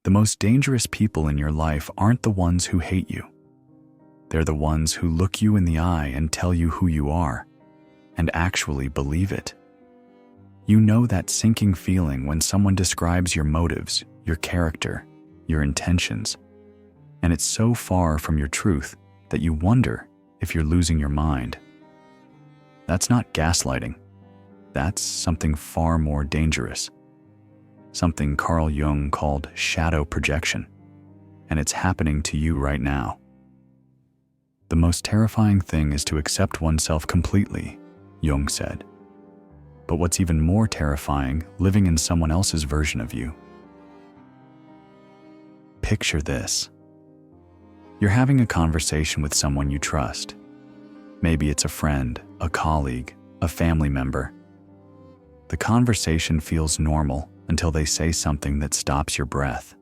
The most dangerous people in your life aren't the ones who hate you. They're the ones who look you in the eye and tell you who you are, and actually believe it. You know that sinking feeling when someone describes your motives, your character, your intentions, and it's so far from your truth that you wonder if you're losing your mind. That's not gaslighting. That's something far more dangerous. Something Carl Jung called shadow projection, and it's happening to you right now. The most terrifying thing is to accept oneself completely, Jung said. But what's even more terrifying, living in someone else's version of you. Picture this. You're having a conversation with someone you trust. Maybe it's a friend, a colleague, a family member. The conversation feels normal until they say something that stops your breath.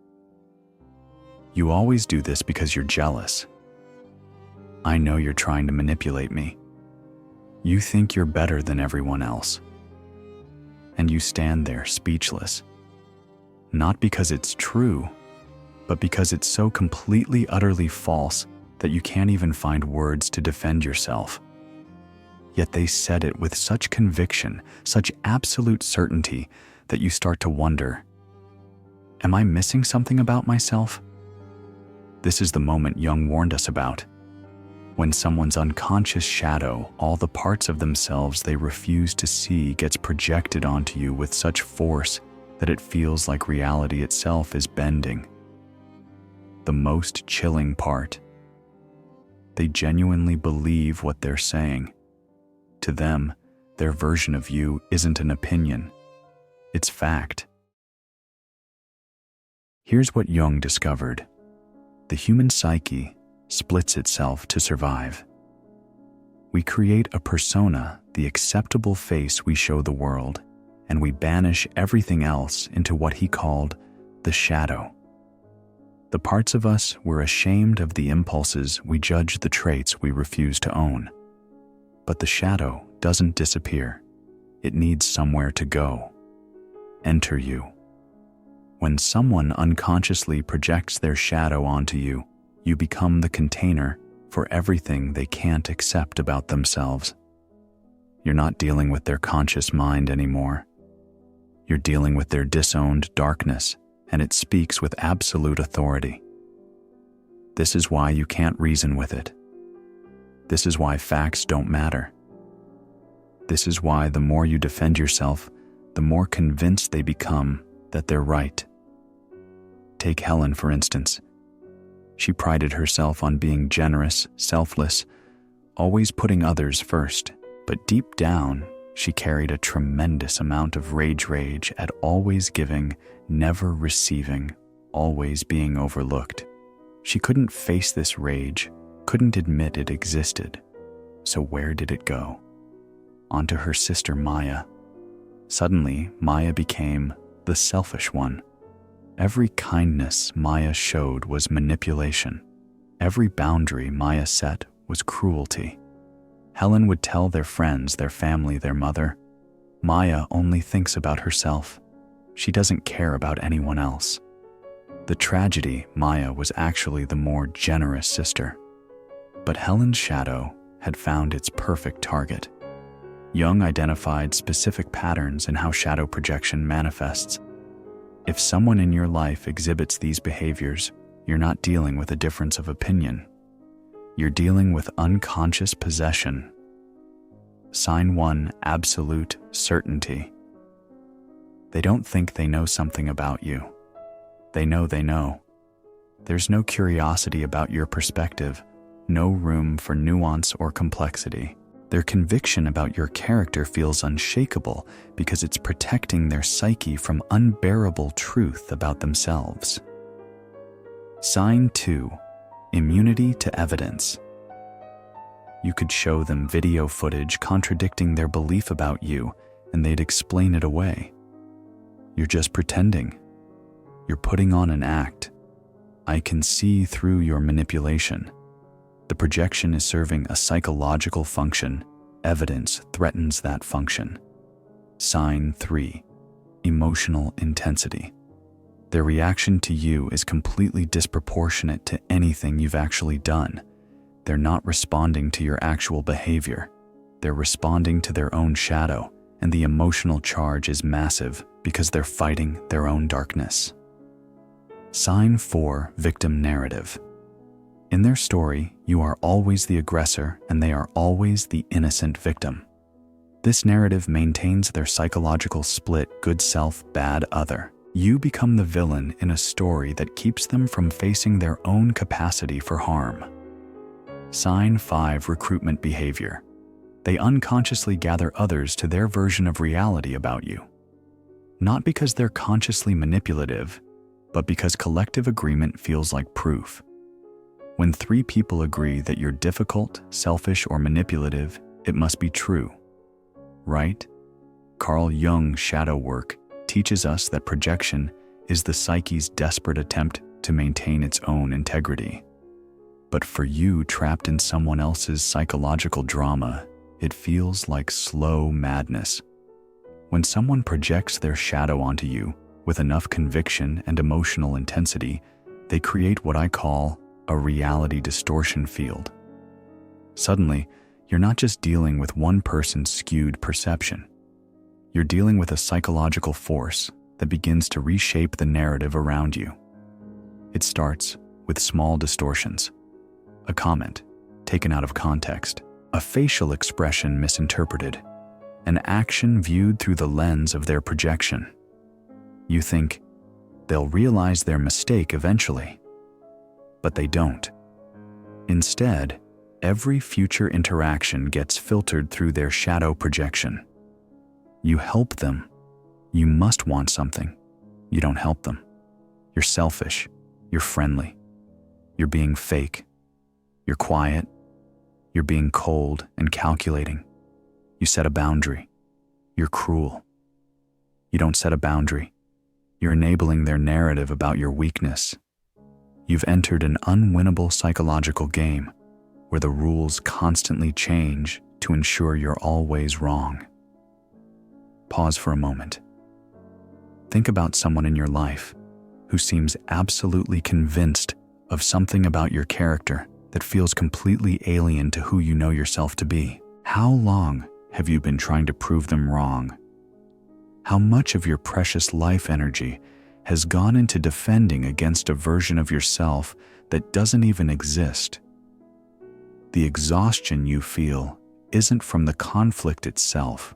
You always do this because you're jealous. I know you're trying to manipulate me. You think you're better than everyone else. And you stand there speechless. Not because it's true, but because it's so completely, utterly false that you can't even find words to defend yourself. Yet they said it with such conviction, such absolute certainty, that you start to wonder, am I missing something about myself? This is the moment Jung warned us about. When someone's unconscious shadow, all the parts of themselves they refuse to see, gets projected onto you with such force that it feels like reality itself is bending. The most chilling part. They genuinely believe what they're saying. To them, their version of you isn't an opinion. It's fact. Here's what Jung discovered. The human psyche splits itself to survive. We create a persona, the acceptable face we show the world, and we banish everything else into what he called the shadow. The parts of us we're ashamed of, the impulses we judge, the traits we refuse to own. But the shadow doesn't disappear. It needs somewhere to go. Enter you. When someone unconsciously projects their shadow onto you, you become the container for everything they can't accept about themselves. You're not dealing with their conscious mind anymore. You're dealing with their disowned darkness, and it speaks with absolute authority. This is why you can't reason with it. This is why facts don't matter. This is why the more you defend yourself, the more convinced they become that they're right. Take Helen, for instance. She prided herself on being generous, selfless, always putting others first, but deep down, she carried a tremendous amount of rage at always giving, never receiving, always being overlooked. She couldn't face this rage, couldn't admit it existed. So where did it go? Onto her sister Maya. Suddenly, Maya became the selfish one. Every kindness Maya showed was manipulation. Every boundary Maya set was cruelty. Helen would tell their friends, their family, their mother, Maya only thinks about herself. She doesn't care about anyone else. The tragedy, Maya was actually the more generous sister. But Helen's shadow had found its perfect target. Jung identified specific patterns in how shadow projection manifests. If someone in your life exhibits these behaviors, you're not dealing with a difference of opinion. You're dealing with unconscious possession. Sign 1, absolute certainty. They don't think they know something about you. They know they know. There's no curiosity about your perspective, no room for nuance or complexity. Their conviction about your character feels unshakable because it's protecting their psyche from unbearable truth about themselves. Sign 2, immunity to evidence. You could show them video footage contradicting their belief about you, and they'd explain it away. You're just pretending. You're putting on an act. I can see through your manipulation. The projection is serving a psychological function. Evidence threatens that function. Sign 3, emotional intensity. Their reaction to you is completely disproportionate to anything you've actually done. They're not responding to your actual behavior. They're responding to their own shadow, and the emotional charge is massive because they're fighting their own darkness. Sign 4, victim narrative. In their story, you are always the aggressor and they are always the innocent victim. This narrative maintains their psychological split good self, bad other. You become the villain in a story that keeps them from facing their own capacity for harm. Sign 5, recruitment behavior. They unconsciously gather others to their version of reality about you. Not because they're consciously manipulative, but because collective agreement feels like proof. When 3 people agree that you're difficult, selfish, or manipulative, it must be true. Right? Carl Jung's shadow work teaches us that projection is the psyche's desperate attempt to maintain its own integrity. But for you trapped in someone else's psychological drama, it feels like slow madness. When someone projects their shadow onto you with enough conviction and emotional intensity, they create what I call a reality distortion field. Suddenly, you're not just dealing with one person's skewed perception. You're dealing with a psychological force that begins to reshape the narrative around you. It starts with small distortions. A comment taken out of context, a facial expression misinterpreted, an action viewed through the lens of their projection. You think they'll realize their mistake eventually, but they don't. Instead, every future interaction gets filtered through their shadow projection. You help them. You must want something. You don't help them. You're selfish. You're friendly. You're being fake. You're quiet. You're being cold and calculating. You set a boundary. You're cruel. You don't set a boundary. You're enabling their narrative about your weakness. You've entered an unwinnable psychological game where the rules constantly change to ensure you're always wrong. Pause for a moment. Think about someone in your life who seems absolutely convinced of something about your character that feels completely alien to who you know yourself to be. How long have you been trying to prove them wrong? How much of your precious life energy has gone into defending against a version of yourself that doesn't even exist? The exhaustion you feel isn't from the conflict itself.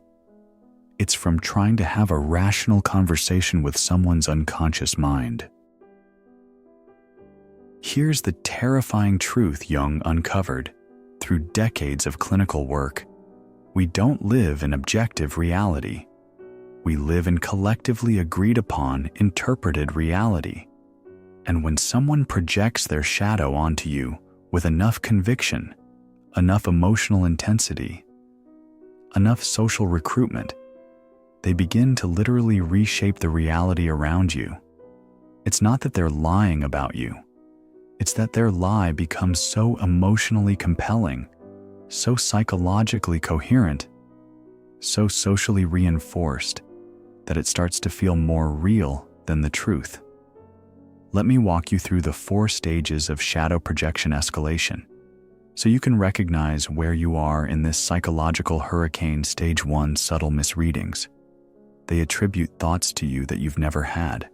It's from trying to have a rational conversation with someone's unconscious mind. Here's the terrifying truth Jung uncovered through decades of clinical work. We don't live in objective reality. We live in collectively agreed upon, interpreted reality. And when someone projects their shadow onto you with enough conviction, enough emotional intensity, enough social recruitment, they begin to literally reshape the reality around you. It's not that they're lying about you. It's that their lie becomes so emotionally compelling, so psychologically coherent, so socially reinforced, that it starts to feel more real than the truth. Let me walk you through the 4 stages of shadow projection escalation, so you can recognize where you are in this psychological hurricane. Stage 1, subtle misreadings. They attribute thoughts to you that you've never had,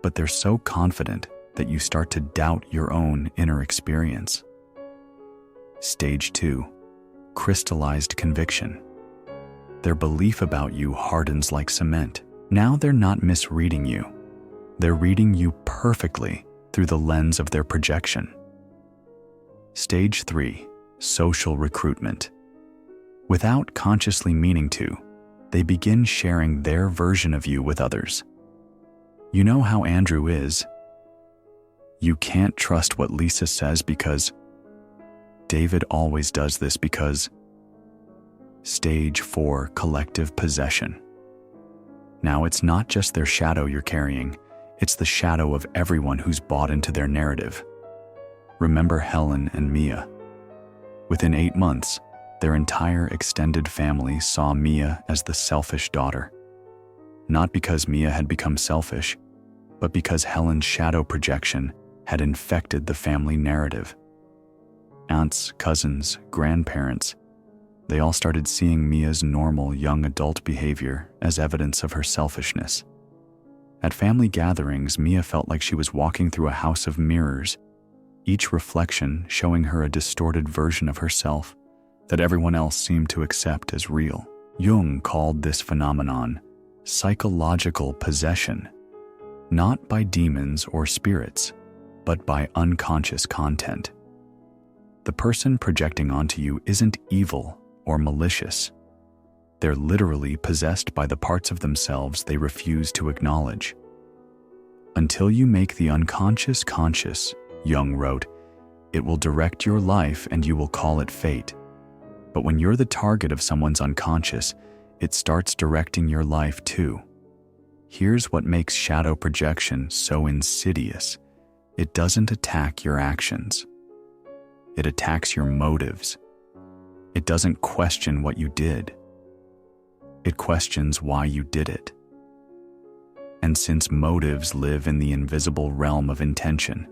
but they're so confident that you start to doubt your own inner experience. Stage 2, crystallized conviction. Their belief about you hardens like cement. Now they're not misreading you. They're reading you perfectly through the lens of their projection. Stage 3, social recruitment. Without consciously meaning to, they begin sharing their version of you with others. You know how Andrew is. You can't trust what Lisa says because David always does this because. Stage 4, collective possession. Now it's not just their shadow you're carrying, it's the shadow of everyone who's bought into their narrative. Remember Helen and Mia. Within 8 months, their entire extended family saw Mia as the selfish daughter. Not because Mia had become selfish, but because Helen's shadow projection had infected the family narrative. Aunts, cousins, grandparents, they all started seeing Mia's normal young adult behavior as evidence of her selfishness. At family gatherings, Mia felt like she was walking through a house of mirrors, each reflection showing her a distorted version of herself that everyone else seemed to accept as real. Jung called this phenomenon psychological possession, not by demons or spirits, but by unconscious content. The person projecting onto you isn't evil or malicious. They're literally possessed by the parts of themselves they refuse to acknowledge. Until you make the unconscious conscious, Jung wrote, it will direct your life and you will call it fate. But when you're the target of someone's unconscious, it starts directing your life too. Here's what makes shadow projection so insidious. It doesn't attack your actions. It attacks your motives. It doesn't question what you did. It questions why you did it. And since motives live in the invisible realm of intention,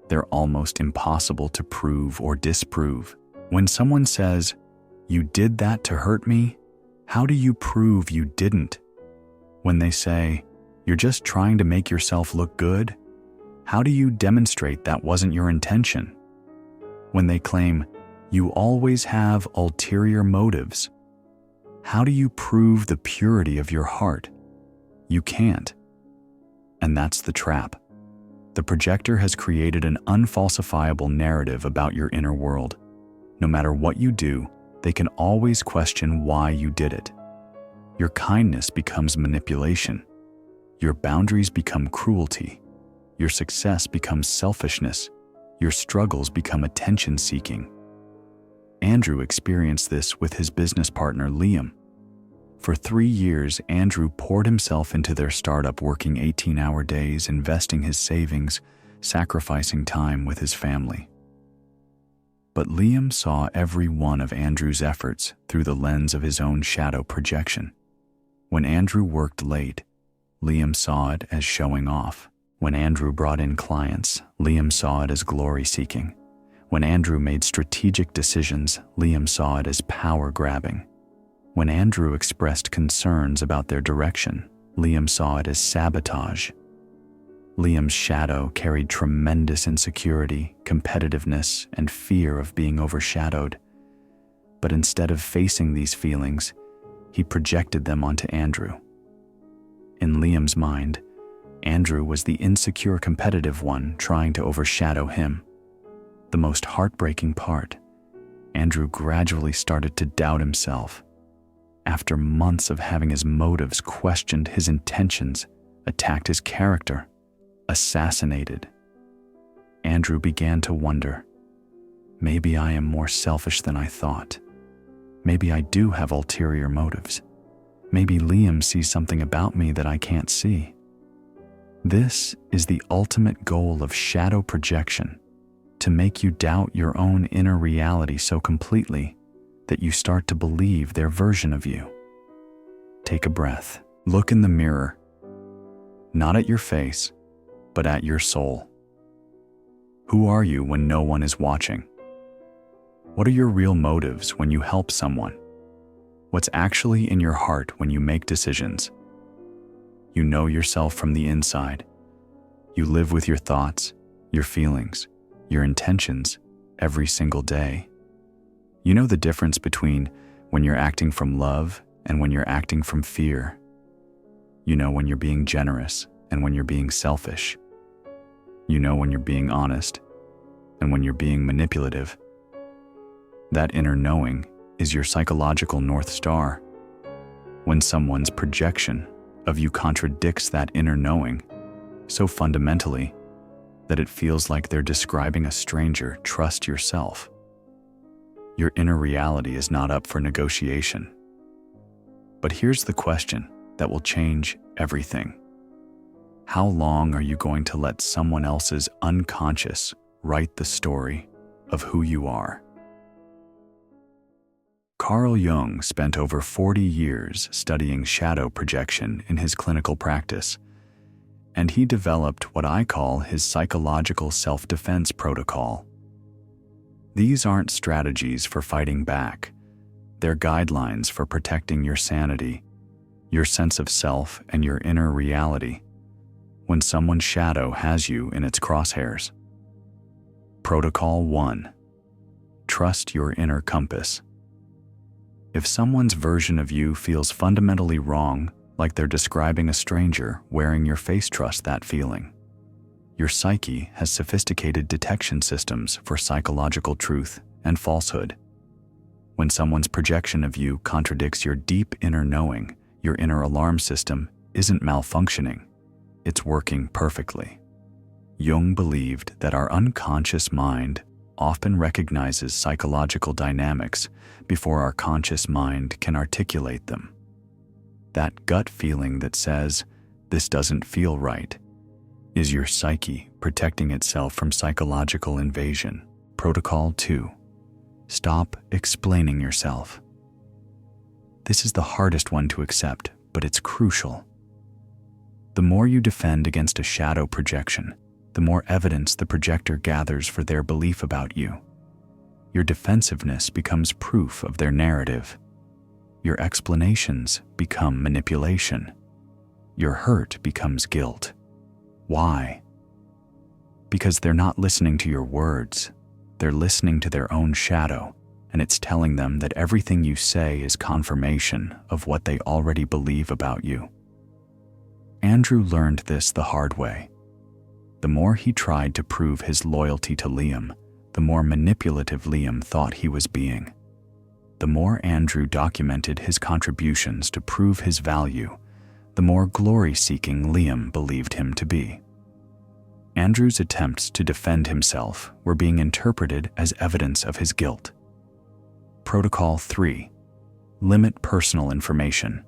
they're almost impossible to prove or disprove. When someone says, "You did that to hurt me," how do you prove you didn't? When they say, "You're just trying to make yourself look good," how do you demonstrate that wasn't your intention? When they claim, "You always have ulterior motives," how do you prove the purity of your heart? You can't. And that's the trap. The projector has created an unfalsifiable narrative about your inner world. No matter what you do, they can always question why you did it. Your kindness becomes manipulation. Your boundaries become cruelty. Your success becomes selfishness. Your struggles become attention-seeking. Andrew experienced this with his business partner, Liam. For 3 years, Andrew poured himself into their startup, working 18-hour days, investing his savings, sacrificing time with his family. But Liam saw every one of Andrew's efforts through the lens of his own shadow projection. When Andrew worked late, Liam saw it as showing off. When Andrew brought in clients, Liam saw it as glory-seeking. When Andrew made strategic decisions, Liam saw it as power-grabbing. When Andrew expressed concerns about their direction, Liam saw it as sabotage. Liam's shadow carried tremendous insecurity, competitiveness, and fear of being overshadowed. But instead of facing these feelings, he projected them onto Andrew. In Liam's mind, Andrew was the insecure competitive one trying to overshadow him. The most heartbreaking part, Andrew gradually started to doubt himself. After months of having his motives questioned, his intentions, attacked his character, assassinated, Andrew began to wonder, maybe I am more selfish than I thought. Maybe I do have ulterior motives. Maybe Liam sees something about me that I can't see. This is the ultimate goal of shadow projection, to make you doubt your own inner reality so completely that you start to believe their version of you. Take a breath. Look in the mirror, not at your face, but at your soul. Who are you when no one is watching? What are your real motives when you help someone? What's actually in your heart when you make decisions? You know yourself from the inside. You live with your thoughts, your feelings, your intentions every single day. You know the difference between when you're acting from love and when you're acting from fear. You know when you're being generous and when you're being selfish. You know when you're being honest and when you're being manipulative. That inner knowing is your psychological North Star. When someone's projection of you contradicts that inner knowing so fundamentally that it feels like they're describing a stranger, trust yourself. Your inner reality is not up for negotiation. But here's the question that will change everything. How long are you going to let someone else's unconscious write the story of who you are? Carl Jung spent over 40 years studying shadow projection in his clinical practice, and he developed what I call his psychological self-defense protocol. These aren't strategies for fighting back. They're guidelines for protecting your sanity, your sense of self, and your inner reality when someone's shadow has you in its crosshairs. Protocol 1. Trust your inner compass. If someone's version of you feels fundamentally wrong, like they're describing a stranger wearing your face, trust that feeling. Your psyche has sophisticated detection systems for psychological truth and falsehood. When someone's projection of you contradicts your deep inner knowing, your inner alarm system isn't malfunctioning, it's working perfectly. Jung believed that our unconscious mind often recognizes psychological dynamics before our conscious mind can articulate them. That gut feeling that says, "This doesn't feel right," is your psyche protecting itself from psychological invasion. Protocol 2. Stop explaining yourself. This is the hardest one to accept, but it's crucial. The more you defend against a shadow projection, the more evidence the projector gathers for their belief about you. Your defensiveness becomes proof of their narrative. Your explanations become manipulation. Your hurt becomes guilt. Why? Because they're not listening to your words. They're listening to their own shadow, and it's telling them that everything you say is confirmation of what they already believe about you. Andrew learned this the hard way. The more he tried to prove his loyalty to Liam, the more manipulative Liam thought he was being. The more Andrew documented his contributions to prove his value, the more glory-seeking Liam believed him to be. Andrew's attempts to defend himself were being interpreted as evidence of his guilt. Protocol 3. Limit personal information.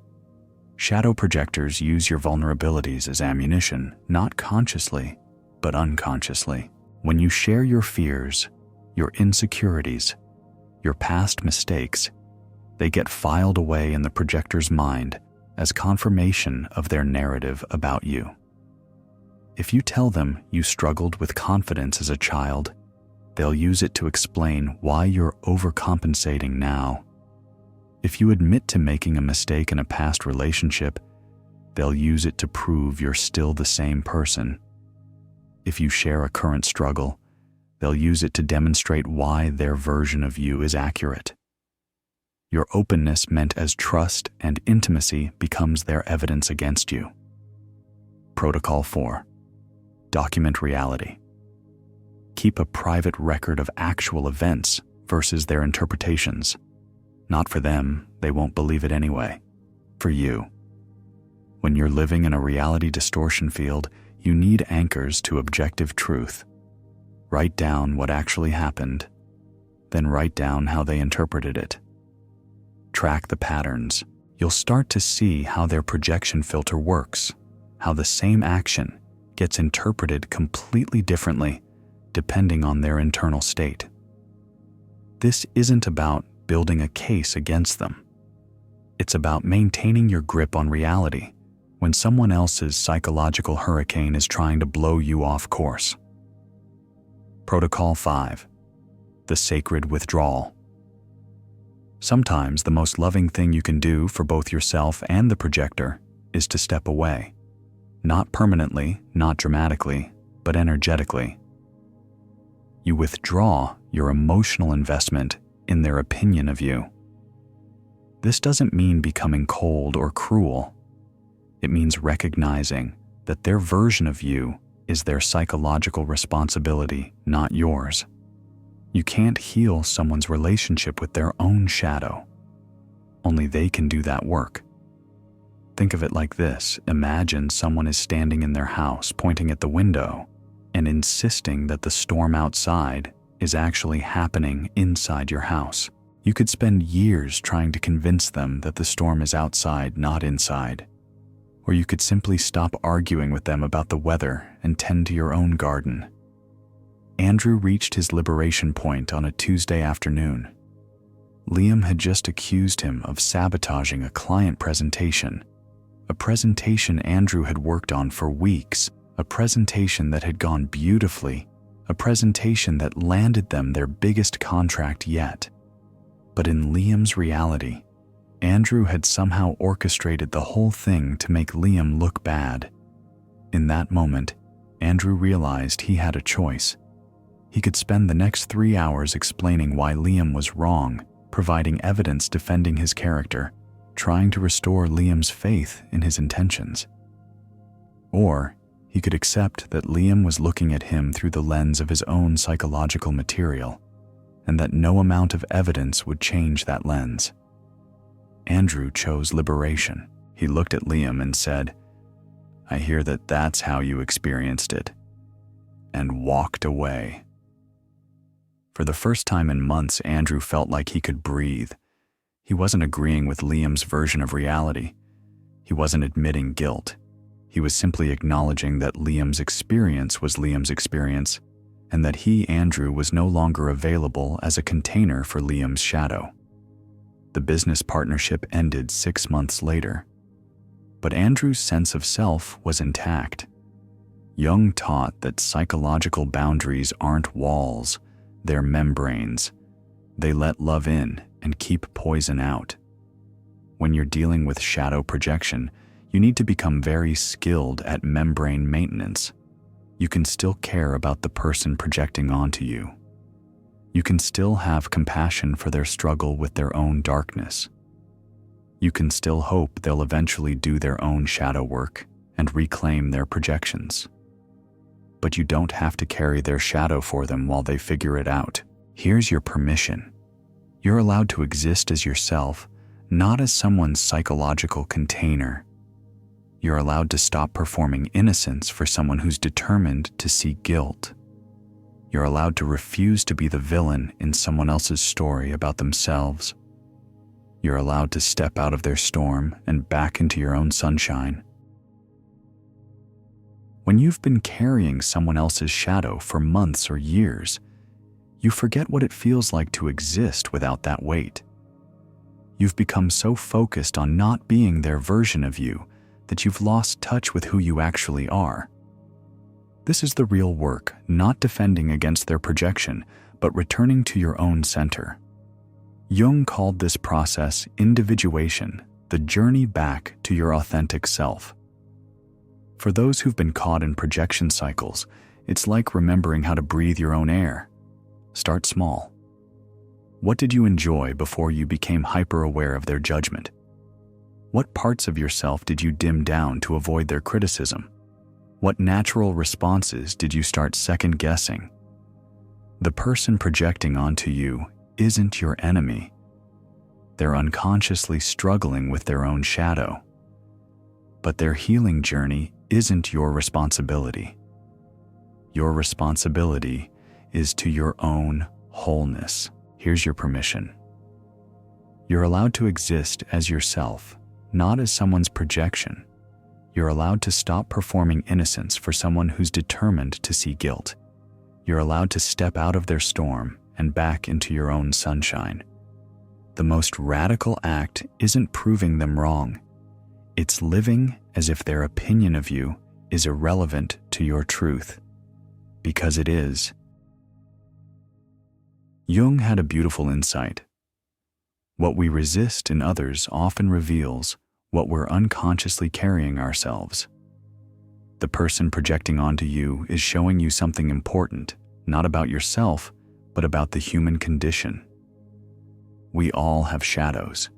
Shadow projectors use your vulnerabilities as ammunition, not consciously, but unconsciously. When you share your fears, your insecurities, your past mistakes, they get filed away in the projector's mind as confirmation of their narrative about you. If you tell them you struggled with confidence as a child, they'll use it to explain why you're overcompensating now. If you admit to making a mistake in a past relationship, they'll use it to prove you're still the same person. If you share a current struggle, they'll use it to demonstrate why their version of you is accurate. Your openness meant as trust and intimacy becomes their evidence against you. Protocol 4. Document reality. Keep a private record of actual events versus their interpretations. Not for them, they won't believe it anyway. For you. When you're living in a reality distortion field, you need anchors to objective truth. Write down what actually happened, then write down how they interpreted it. Track the patterns. You'll start to see how their projection filter works, how the same action gets interpreted completely differently depending on their internal state. This isn't about building a case against them. It's about maintaining your grip on reality when someone else's psychological hurricane is trying to blow you off course. Protocol 5. The sacred withdrawal. Sometimes the most loving thing you can do for both yourself and the projector is to step away. Not permanently, not dramatically, but energetically. You withdraw your emotional investment in their opinion of you. This doesn't mean becoming cold or cruel. It means recognizing that their version of you is their psychological responsibility, not yours. You can't heal someone's relationship with their own shadow. Only they can do that work. Think of it like this. Imagine someone is standing in their house, pointing at the window, and insisting that the storm outside is actually happening inside your house. You could spend years trying to convince them that the storm is outside, not inside. Or you could simply stop arguing with them about the weather and tend to your own garden. Andrew reached his liberation point on a Tuesday afternoon. Liam had just accused him of sabotaging a client presentation, a presentation Andrew had worked on for weeks a presentation that had gone beautifully, a presentation that landed them their biggest contract yet. But in Liam's reality, Andrew had somehow orchestrated the whole thing to make Liam look bad. In that moment, Andrew realized he had a choice. He could spend the next 3 hours explaining why Liam was wrong, providing evidence defending his character, trying to restore Liam's faith in his intentions. Or he could accept that Liam was looking at him through the lens of his own psychological material, and that no amount of evidence would change that lens. Andrew chose liberation. He looked at Liam and said, "I hear that that's how you experienced it," and walked away. For the first time in months, Andrew felt like he could breathe. He wasn't agreeing with Liam's version of reality. He wasn't admitting guilt. He was simply acknowledging that Liam's experience was Liam's experience, and that he, Andrew, was no longer available as a container for Liam's shadow. The business partnership ended 6 months later, but Andrew's sense of self was intact. Jung taught that psychological boundaries aren't walls, they're membranes. They let love in and keep poison out. When you're dealing with shadow projection, you need to become very skilled at membrane maintenance. You can still care about the person projecting onto you. You can still have compassion for their struggle with their own darkness. You can still hope they'll eventually do their own shadow work and reclaim their projections. But you don't have to carry their shadow for them while they figure it out. Here's your permission. You're allowed to exist as yourself, not as someone's psychological container. You're allowed to stop performing innocence for someone who's determined to see guilt. You're allowed to refuse to be the villain in someone else's story about themselves. You're allowed to step out of their storm and back into your own sunshine. When you've been carrying someone else's shadow for months or years, you forget what it feels like to exist without that weight. You've become so focused on not being their version of you that you've lost touch with who you actually are. This is the real work, not defending against their projection, but returning to your own center. Jung called this process individuation, the journey back to your authentic self. For those who've been caught in projection cycles, it's like remembering how to breathe your own air. Start small. What did you enjoy before you became hyper-aware of their judgment? What parts of yourself did you dim down to avoid their criticism? What natural responses did you start second-guessing? The person projecting onto you isn't your enemy. They're unconsciously struggling with their own shadow. But their healing journey isn't your responsibility. Your responsibility is to your own wholeness. Here's your permission. You're allowed to exist as yourself, not as someone's projection. You're allowed to stop performing innocence for someone who's determined to see guilt. You're allowed to step out of their storm and back into your own sunshine. The most radical act isn't proving them wrong. It's living as if their opinion of you is irrelevant to your truth, because it is. Jung had a beautiful insight. What we resist in others often reveals what we're unconsciously carrying ourselves. The person projecting onto you is showing you something important, not about yourself, but about the human condition. We all have shadows.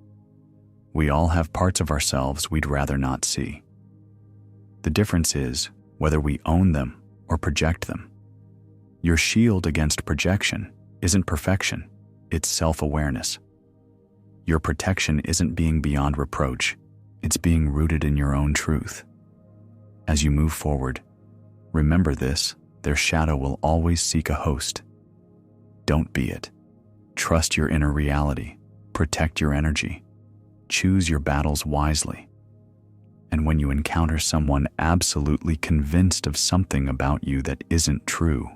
We all have parts of ourselves we'd rather not see. The difference is whether we own them or project them. Your shield against projection isn't perfection, it's self-awareness. Your protection isn't being beyond reproach, it's being rooted in your own truth. As you move forward, remember this: their shadow will always seek a host. Don't be it. Trust your inner reality. Protect your energy. Choose your battles wisely. And when you encounter someone absolutely convinced of something about you that isn't true,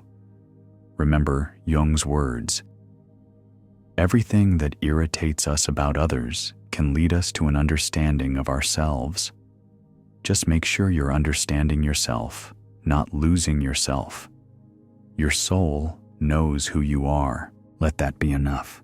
remember Jung's words. Everything that irritates us about others can lead us to an understanding of ourselves. Just make sure you're understanding yourself, not losing yourself. Your soul knows who you are. Let that be enough.